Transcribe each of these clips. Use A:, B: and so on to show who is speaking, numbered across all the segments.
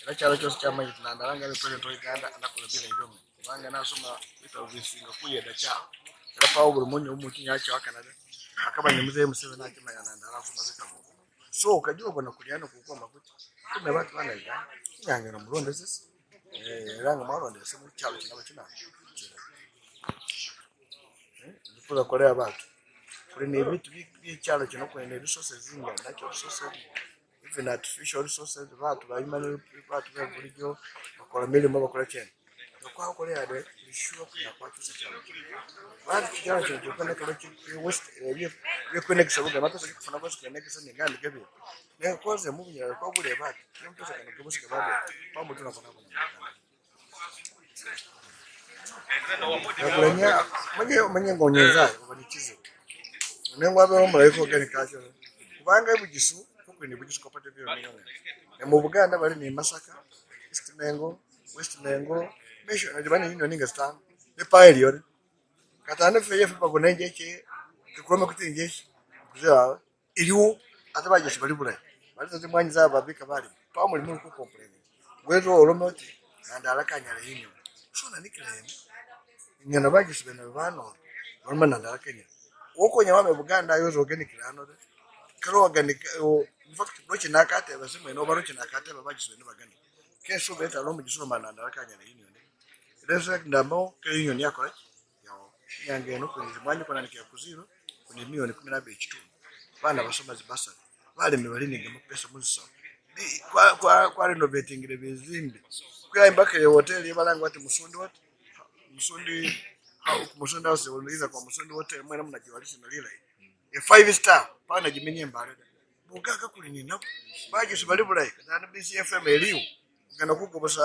A: era kyalo kyose kyamanyi Nandala nga president wa Uganda anakola bila hivyo kubanga nasoma bitabisinga kuyeda kyalo era pawo buli munyo omuntu nyakyo Canada akaba ni muzee Museveni akimanya Nandala asoma bitabu so kajjo bona kulyano kukomba kuti kuna abantu bana Uganda nyange no mulondo sisi era nga mwalonde se mu kyalo kinaba kinaba ndikula kole abantu kuli n'ebintu by'ekyalo kino kwene resources zinga natural resources even artificial resources abantu bayimana abantu bebulijjo bakola milimo bakola cyane kwa kole ade bishuwa kuya kwa kyalo bali kyalo kyo kwene kalo west connection buga matoso kufuna kwa connection ngandi gabe ne koze mu byaro kwa bule bati mtoso kana kubusika babe pambo tunafana manye ngonyeza ubanikize nengo abe omulaiko gani kacho kubanga bugisu kukwene bugisu kopate byo miliyoni mu Buganda bali ni Masaka East Mengo West Mengo mesho najibani nino ninga stand ne paelio katane feye fa bonenge che tukome kutinge kuza iliwo atabaje shibali bula bali zimwanyi za babika bali pa muri mu complain wezo olomoti Nandala kanyala yinyo shona nikirene nyana baje shibena bano normal Nandala kenya woko nyama Buganda yozo organic rano karo organic in fact rochi nakate basime no barochi nakate babaje shibena bagani kesho beta lomo gisoro Nandala kanyala yinyo rese ndamo ke yinyo ni akora yo nyange no kwenye mwanyi kona nikia kuziro kwenye milioni 12 chitu bana basoma zibasa bale mebali ngama pesa muzo kwa renovating le bizimbe kwa imbaka ya hotel yabalanga ati musundi house waliza kwa musundi hotel mwana mnajiwalisha na lile ya 5 star pana jimenye mbale bugaka kuli nina baje sibali bulai kana BCFM eliu kana kugobosa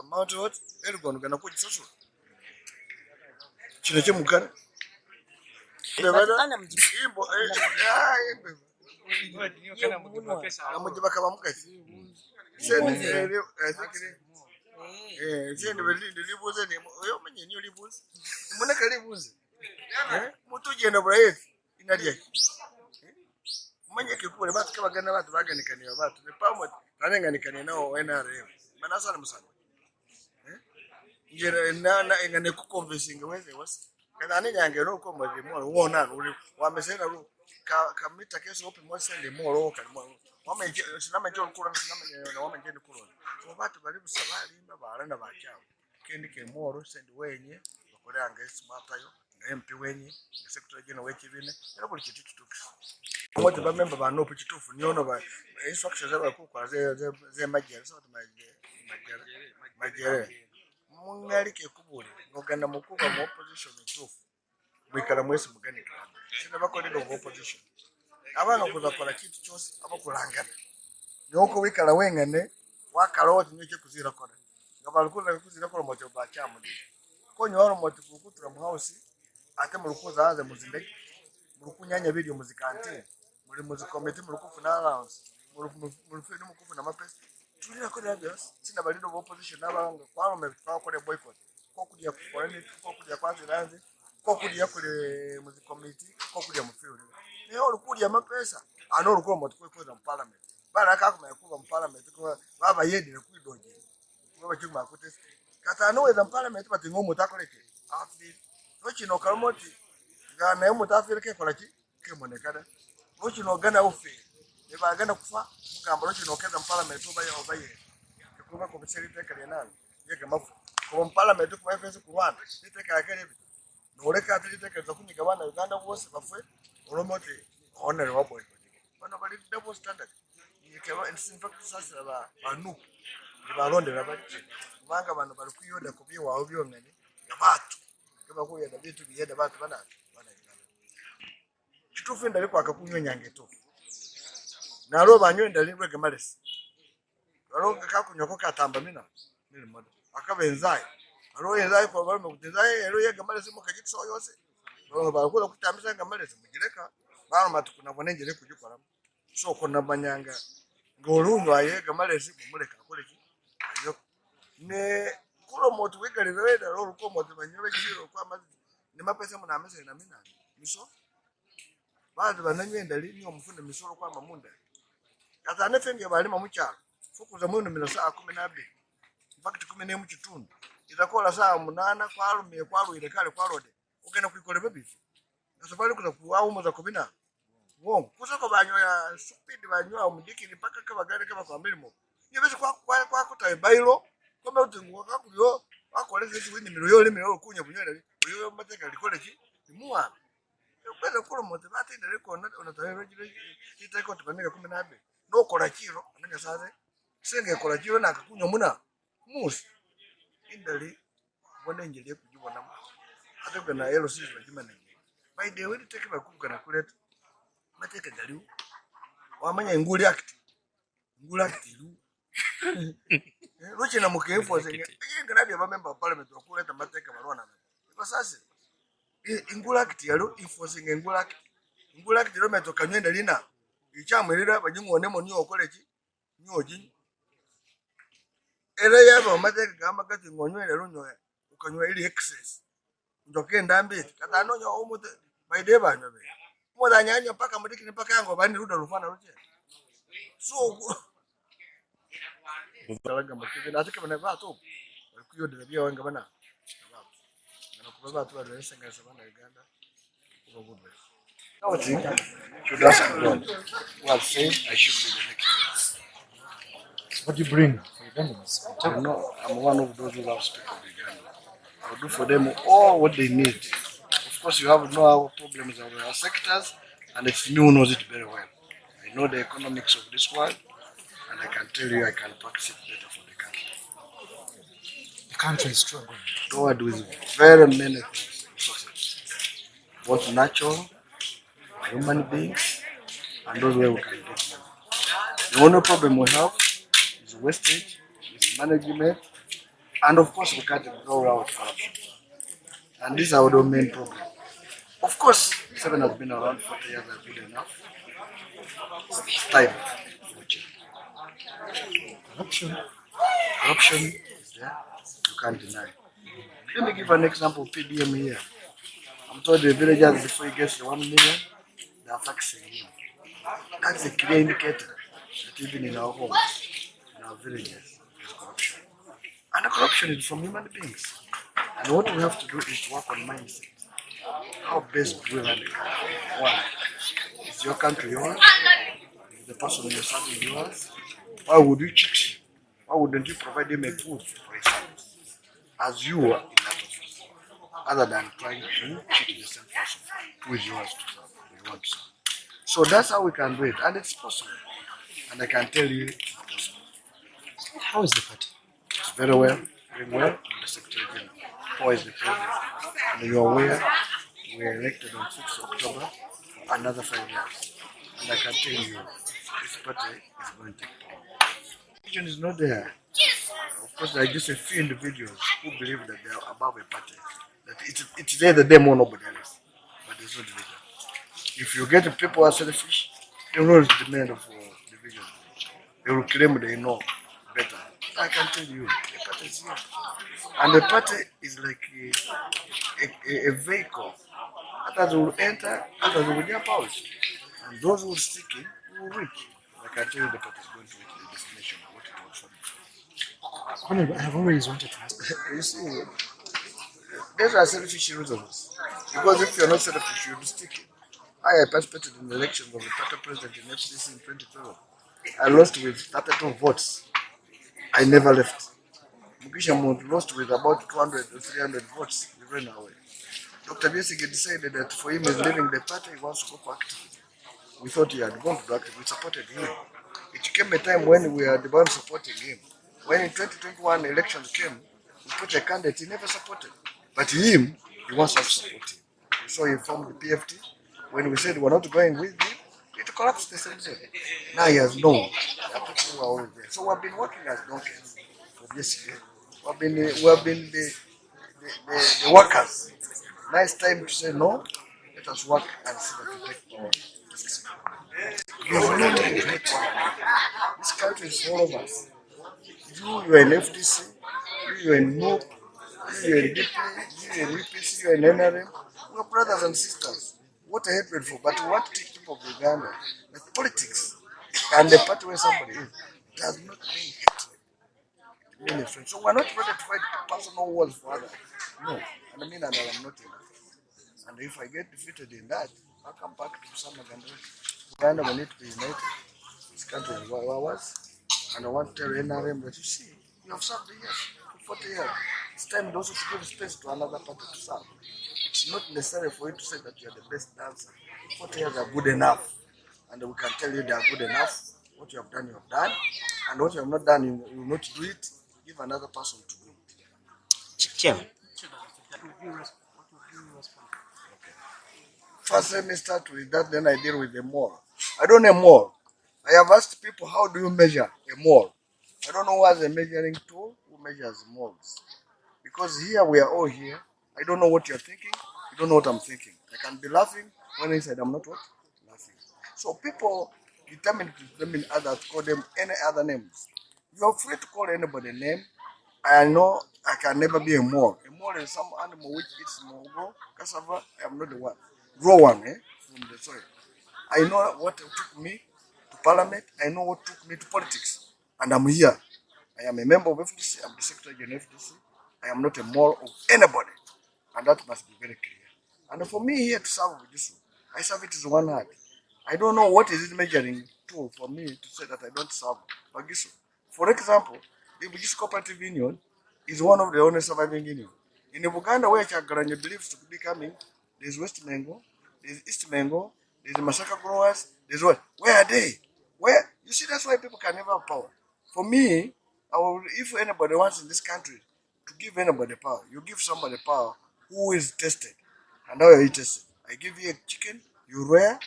A: Mount Hot Elgon kana kuji soso kino kye mukana
B: ana mjimbo
A: amujiba kaba mukati sende leo azikire sende belinde libuze ne oyo manye niyo libuze mbona kalibuze mutuje na braet inaliye manye kikule batu kabagana batu baganikanira batu ne pamwe nanenganikane nao NRM manasa na musana njere na engane ku convincing weze wasi kana nyange no ko mwe mo wona uri wamesena ru kamita keso open mo sende mo ro kan mo wamenje sinama nje ukura sinama na wamenje ndikuro so batu bali busabali mbabara na bakyao kendi ke mo ro sende wenye bakore anga smart yo MP wenye secretary general wekibine era buli kitu kituki moto ba member ba no pukitufu nyono ba instructions za ku kwa ze majere so majere mungali ke kubule ngoganda mukuba mu opposition tufu mwikala mwese muganika sina bakole do opposition abana kuzakora kitu cyose abakulangana nyoko wikala wengane wakaroti nyeke kuzira kora ngabarukuza kuzira kora moto ba cyamudi ko nyoro moto kukutura mu house ate mu rukuza haze muzindeke mu rukunyanya video muzikante muri muzikomete mu rukufuna allowance mu rufino mukufuna mapesa tulira ko radios sina balido bo opposition nabanga kwaro me twakore boycott ko kujya kuforani ko kujya kwaziranze ko kujya kure mu committee ko kujya mu field niyo urukuriya mapesa ano uruko mu twikoza mu parliament baraka kuma yakuba mu parliament ko baba yedire kwidoje ko bakiguma kutest katano weza mu parliament bati ngo mutakoreke afi no kino kalmoti gana yo mutafirike kolaki ke monekada no kino gana ufi nebagana kufa mugamba roki nokeza mu parliament obaye kuba ko biseri tekale nani yege mafu ko mu parliament ko FS ku Rwanda itekala kale noreka atekeza kunyiga bana Uganda bose bafwe oromoti honere wa boycott bana bali double standard yikewa in fact sasa banu nibalondera bati kubanga bano bali kuyoda kubye wawo byongane yabatu kaba kuyeda bitu biyeda batu bana kitufu ndali kwa kakunyo nyange to nalo banyo ndali bwege malesi alo kakunyo ko katamba mina nili modo akabenzai alo yenzai ko bali mukutenzai alo yega malesi mukagitso yose alo bakula kutambisa ngamalesi mugireka bano matukuna bonengere kujukora so kona banyanga ngolunwa yega malesi mumuleka koleki ayo ne kulo motu wegalira weda alo ko motu banyobe kiro kwa mazi ni mapesa muna amese na mina miso bazi bananywe ndali niyo mufune misoro kwa mamunda kata nefenge bali mamuchalo Fukuza mwino mila saa 12. Mpaka 10 mu kitundu. Itakola saa 8 kwa alume kwa alwile kale kwa lode. Ogenda kuikola bebifi. Nasabali kuza kuwao muza kubina. Wongo. Kusoko banyoya stupid banyoya umudiki ni paka kabagale kama kwa milimo. Nyebese kwa kutaye bailo. Kama utingu wakakulyo wakoleze ziwini miloyole milolo kunya bunyola. Uyo mateka likoleji. Nimuwa. Kweza kulo mote bati ndele ko onataye rejile itako tubaneka 12. No kola kiro ananya saze. Senge kola kiro nakakunya muna. Musi indali wone njele kujibona ataka na yellow season jimana by the way take bakuka na kuleta mateka daliu wamanya nguli act lu roche na mukefo senge ngana bya member of parliament okuleta mateka barwana basasi ingula act yalo enforcing ingula act lo metoka nywenda lina ichamwelera bajingone mo nyo okolechi nyoji era yabo mateka kama kati ngonywele runyo ukanywa ili excess ndoke ndambi kata nonyo omude baide banyo be moda nyanya paka mudiki ni paka yango bani ruda rufana ruche so balaga mukike nataka bana bato kuyo de bia wanga bana na kubaba tu wale senga sabana Uganda kwa good now thing should ask God who have said I should be the next one.
B: What do you bring for Ugandans?
A: I know I'm one of those who love speak of Uganda. I'll do for them all what they need. Of course, you have no our problems of our sectors, and it's me who knows it very well. I know the economics of this world, and I can tell you I can practice it better for the country.
B: The country is struggling.
A: The world with very many things, resources, both natural, human beings, and those where we can get them. The only problem we have is wastage, is management, and of course we can't grow out corruption. And these are our main problem. Of course, 7 has been around 40 years, has been enough. It's time for change. Corruption is there, you can't deny. Let me give an example, PDM here. I'm told the villagers before he gets the 1 million, they are taxing him. That's a clear indicator that even in our homes, in our villages, there's corruption. And the corruption is from human beings. And what we have to do is to work on mindset. How best do we run the country? One, is your country yours? Is the person you're serving yours? Why would you cheat him? Why wouldn't you provide him a food for his service? As you are in that office, other than trying to cheat the same person who is yours to serve, you want to serve. So that's how we can do it, and it's possible. And I can tell you it's possible.
B: How is the party?
A: It's very well, doing well, and the Secretary General. Who is the president? And you are aware we are elected on 6th October for another 5 years. And I can tell you, this party is going to take power. The vision is not there. Of course, there are just a few individuals who believe that they are above a party. That it's either them or nobody else. But there's no division. If you get the people who are selfish, they will not demand for division. They will claim they know better. I can tell you, the party is here. And the party is like a vehicle. Others will enter, others will jump out. And those who stick in will reach. I can tell you the party is going to reach the destination of what it was for before.
B: Honorable, I have always wanted to ask.
A: You see, these are selfish reasons. Because if you're not selfish, you'll be sticking. I participated in the elections of the party president in FCC in 2012. I lost with 32 votes. I never left. Mukisha Muntu lost with about 200 or 300 votes. He ran away. Dr. Besige decided that for him is leaving the party, he wants to go for activism. We thought he had gone to do activism. We supported him. It came a time when we are the ones supporting him. When in 2021 elections came, we put a candidate he never supported. But him, he wants us to support him. So he formed the PFT. When we said we're not going with him, it collapsed the same day. Now he has known. People are always there. So we've been working as donkeys for this year. We have been the workers. Now it's time to say no. Let us work and see that we take power. This country is all of us. You are in FDC, you are in NOP, you are in DP, you are in UPC, you are in NRM. We are brothers and sisters. What a hatred for, but we want to teach people of Uganda that politics and the party where somebody is does not mean hatred. It means friend. So we're not ready to fight personal wars for others. No. And I mean, and I'm not in that. And if I get defeated in that, I'll come back to some Uganda. Uganda, we need to be united. This country is ours. And I want to tell NRM that you see, you have served the years, 40 years. It's time also to give space to another party to serve. It's not necessary for you to say that you're the best dancer. 40 years are good enough. And we can tell you they are good enough. What you have done, you have done. And what you have not done, you will not do it. Give another person to do it.
C: Chairman.
A: First, let me start with that, then I deal with the mole. I don't know mole. I have asked people, how do you measure a mole? I don't know what's a measuring tool who measures moles. Because here we are all here. I don't know what you're thinking. You don't know what I'm thinking. I can be laughing when inside I'm not what? Laughing. So people determine others, call them any other names. You're free to call anybody a name. I know I can never be a mole. A mole is some animal which eats mogo, cassava. I am not the one. Raw one, from the soil. I know what took me to parliament. I know what took me to politics. And I'm here. I am a member of FDC. I'm the secretary general of FDC. I am not a mole of anybody. And that must be very clear. And for me here to serve with this, I serve it as one heart. I don't know what is it measuring tool for me to say that I don't serve Bagisu. For example, the Bagisu Cooperative Union is one of the only surviving unions. In Uganda, where Chagaranya believes to be coming, there's West Mengo, there's East Mengo, there's the Masaka growers, there's what? Where are they? Where? You see, that's why people can never have power. For me, if anybody wants in this country to give anybody power, you give somebody power who is tested. And how are you tested? I give you a chicken, you rear,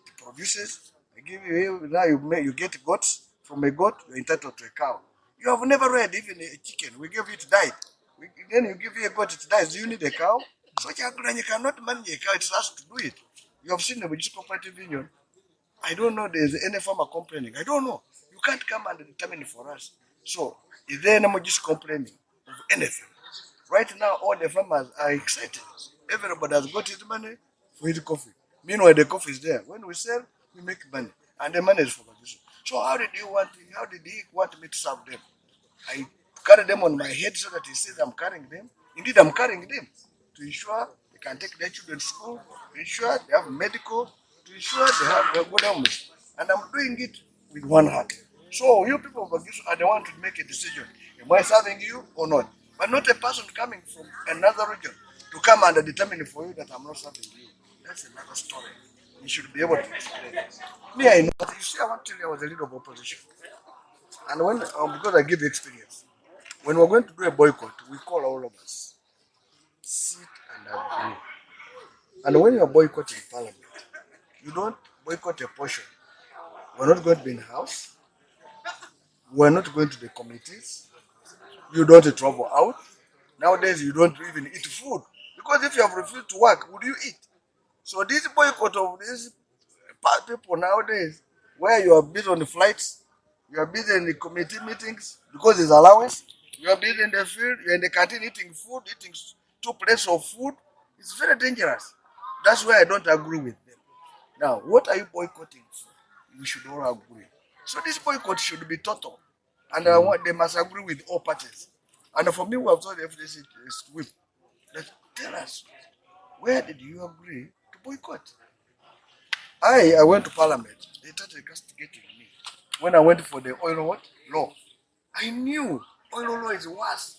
A: it produces. I give you, now you get goats. From a goat, you're entitled to a cow. You have never reared even a chicken. We give you it died. Then you give you a goat, it dies. Do you need a cow? So you cannot manage a cow, it has to do it. You have seen the British Cooperative Union. I don't know there's any farmer complaining. I don't know. You can't come and determine it for us. So, is there any just complaining of anything? Right now, all the farmers are excited. Everybody has got his money for his coffee. Meanwhile, the coffee is there. When we sell, we make money. And the money is for production. So how did he want me to serve them? I carry them on my head so that he says I'm carrying them. Indeed, I'm carrying them to ensure they can take their children to school, to ensure they have medical, to ensure they have good homes. And I'm doing it with one heart. So you people of Bagisu are the one to make a decision. Am I serving you or not? But not a person coming from another region to come and determine for you that I'm not serving you. That's another story. You should be able to explain. Me, I know. You see, I want to tell you I was a leader of opposition. And when, because I give you experience, when we're going to do a boycott, we call all of us, sit and agree. And when you're boycotting parliament, you don't boycott a portion. We're not going to be in the house. We're not going to the committees. You don't travel out. Nowadays, you don't even eat food. Because if you have refused to work, would you eat? So this boycott of these people nowadays, where you are busy on the flights, you are busy in the committee meetings because there's allowance, you are busy in the field, you're in the canteen eating food, eating 2 plates of food, it's very dangerous. That's why I don't agree with them. Now, what are you boycotting for? We should all agree. So this boycott should be total. And they must agree with all parties. And for me, we have told the FDC whip that tell us, where did you agree to boycott? I went to parliament. They started castigating me. When I went for the oil law, I knew oil law is worse.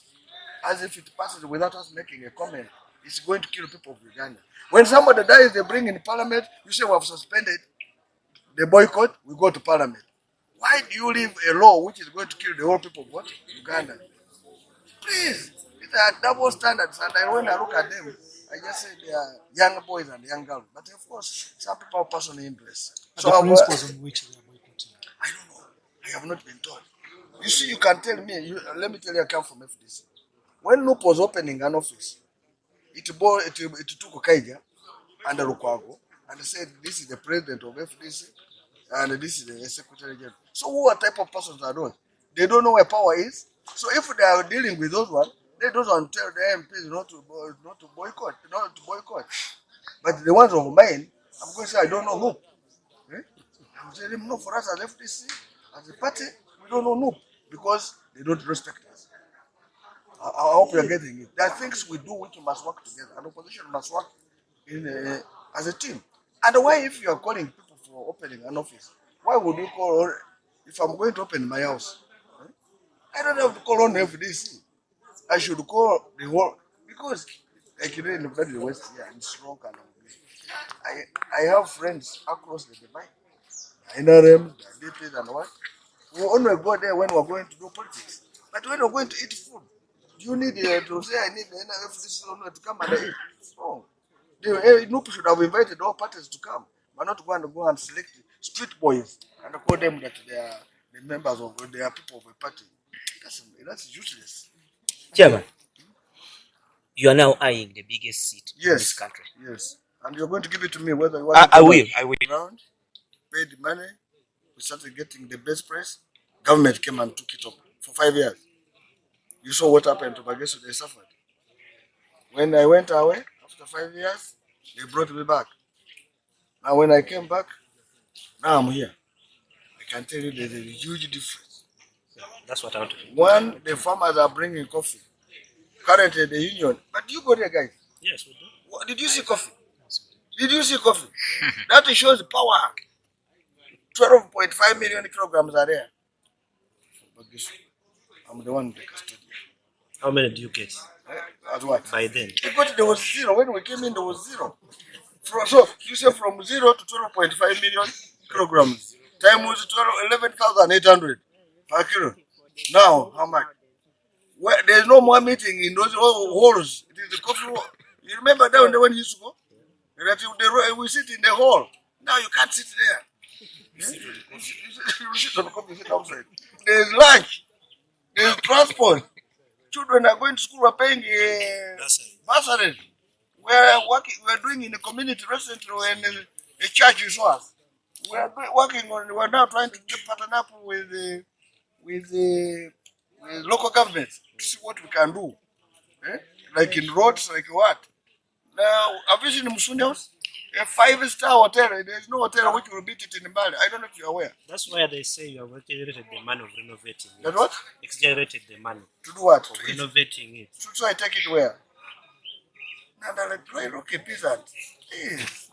A: As if it passes without us making a comment, it's going to kill people of Uganda. When somebody dies, they bring in parliament, you say we have suspended the boycott, we go to parliament. Why do you leave a law which is going to kill the whole people of what? Uganda? Please, these are double standards. And when I look at them, I just say they are young boys and young girls. But of course, some people have personal interest.
B: So the principles on which they are boycotting?
A: I don't know. I have not been told. You see, you can tell me. Let me tell you, I come from FDC. When Loop was opening an office, it took Kaija and Lukwago and said, this is the president of FDC and this is the secretary general. So what type of persons are those? They don't know where power is. So if they are dealing with those ones, they don't want to tell the MPs not to boycott. But the ones of mine, I'm going to say I don't know who. I'm telling them, no, for us as FDC, as a party, we don't know, no, because they don't respect us. I hope you're getting it. There are things we do which must work together, and opposition must work as a team. And why, if you are calling people for opening an office, why would you call, if I'm going to open my house, I don't have to call on FDC. I should call the whole, because like in the West here, I'm strong and I have friends across the divide. I know them, the DPs and what. We only go there when we're going to do politics. But when we're going to eat food, do you need to say I need the FDC to come and eat? No. The NUP should have invited all parties to come, but not go and select street boys and call them that they are the members of, they are people of a party. That's useless.
C: Chairman, you are now eyeing the biggest seat in this country.
A: Yes. And you're going to give it to me whether you want
C: I will.
A: Around, pay the money, we started getting the best price. Government came and took it up for 5 years. You saw what happened to Bagesu, they suffered. When I went away, after 5 years, they brought me back. Now when I came back, now I'm here. I can tell you there's a huge difference.
C: That's what I want to do.
A: One, the farmers are bringing coffee. Currently, the union. But you go there, guys.
C: Yes, we do.
A: Did you see coffee? Did you see coffee? That shows power. 12.5 million kilograms are there. I'm the one in the custodian.
C: How many do you get?
A: As what?
C: By then?
A: Because there was zero. When we came in, there was zero. So you say from 0 to 12.5 million kilograms. Time was 11,800 per kilo. Now, how much? Well, there's no more meeting in those halls. It is the coffee hall. You remember down there when you used to go? We sit in the hall. Now you can't sit there. You sit on the coffee, sit outside. There's lunch. There's transport. Children are going to school, are paying bursary. We're doing in a community restaurant and a church is us. We're now trying to partner up with the local governments to see what we can do. Like in roads, like what? Now, have you seen Musuni House? A 5-star hotel. There's no hotel which will beat it in Bali. I don't know if you're aware.
C: That's why they say you have generated the money of renovating it.
A: That what?
C: It's generated the money.
A: To do what?
C: Of renovating it.
A: So I take it where? Nandala, do I look a peasant? Yes.